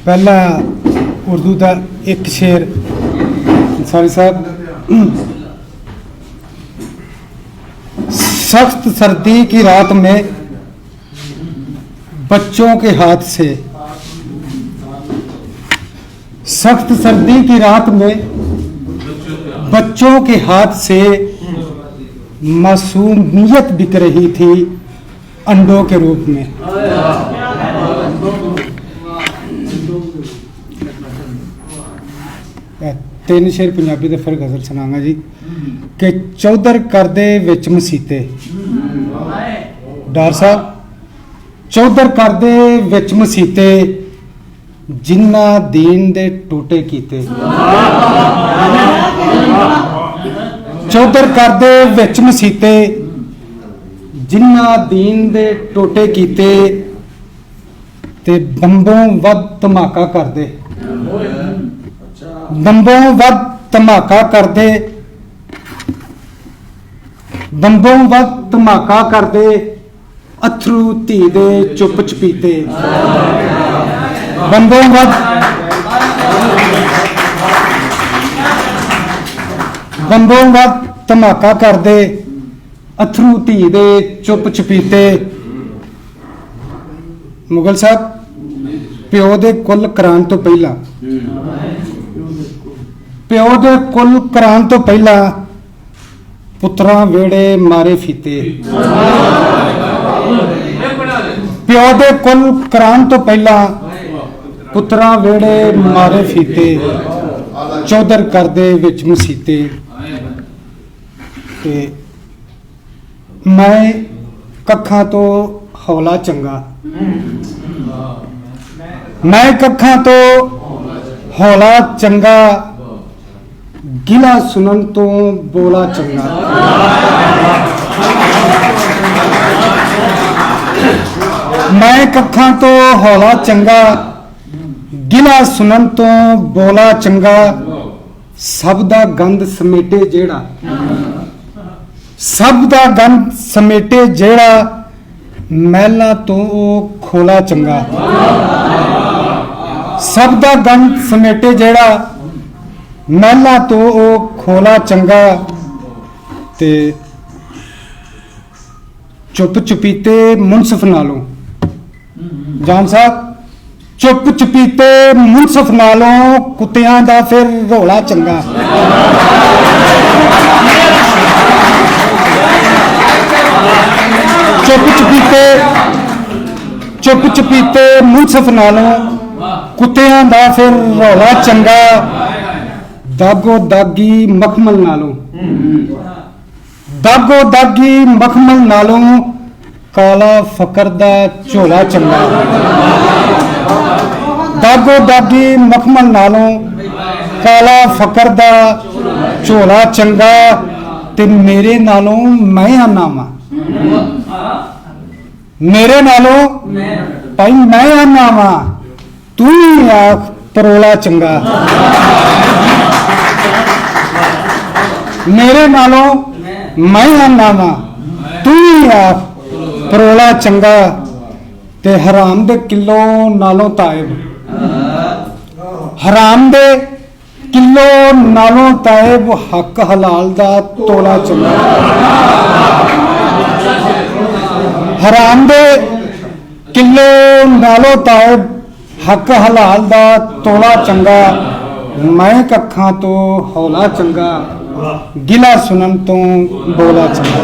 पहला उर्दू का एक शेर अंसारी साहब। सख्त सर्दी की रात में बच्चों के हाथ से, सख्त सर्दी की रात में बच्चों के हाथ से मासूमियत बिक रही थी अंडों के रूप में। तीन शेर पंजाबी दे फिर गजल सुनांगा जी कि चौधर करदे विच मसीते। डार साहब, चौधर करदे विच मसीते जिन्ना दीन दे टोटे कीते। चौधर करदे विच मसीते जिन्ना दीन दे टोटे कीते ते बंबों वध धमाका करदे, बंबों वध धमाका करदे, बंबों वध धमाका करदे अथरू धी दे चुप चपीते। बंबों वध बंबों वध धमाका करदे अथरू धी दे चुप चपीते। मुगल साहब, प्यो दे कुल करान तो पहला, प्यो दे कुल करान तो पहला पुत्रा वेड़े मारे फीते। प्यो दे कुल करान तो पहला पुत्रा वेड़े मारे फीते चौधर करदे विच मसीते। ते मैं कखा तो हौला चंगा, मैं कखा तो हौला चंगा गिला सुनन तो बोला चंगा। मैं कखा तो हौला चंगा गिला सुनन तो बोला चंगा सब दा गंद समेटे जेड़ा, सब दा गंद समेटे जेड़ा मैला तो खोला चंगा। सब दा गंद समेटे जेड़ा मैला तो खोला चंगा ते चुप चपीते मुनसफ नालों। जान साहब, चुप चपीते मुनसफ नालों कुत्तियां दा फिर रौला चंगा। चुप चपीते मुनसफ नालों कुत्तियां दा फिर रौला चंगा दागो दागी मखमल नालों, दागो दागी मखमल नालों काला फकर दा झोला चंगा। दागो दागी मखमल नालों काला फकर दा झोला चंगा ते मेरे नालों मैं आना वा, मेरे नालों भाई मैं आना वा तू ही आख परोला चंगा। मेरे नालों मैं आना वा तू ही आख परोला चंगा ते हराम दे किलो नालों तायब, हराम दे किलो नालों तायब हक हलाल दा तोला चंगा। हराम दे किलो नालों तायब हक हलाल दा तोला चंगा मैं कखा तो हौला चंगा गिला सुनन तो बोला चंगा।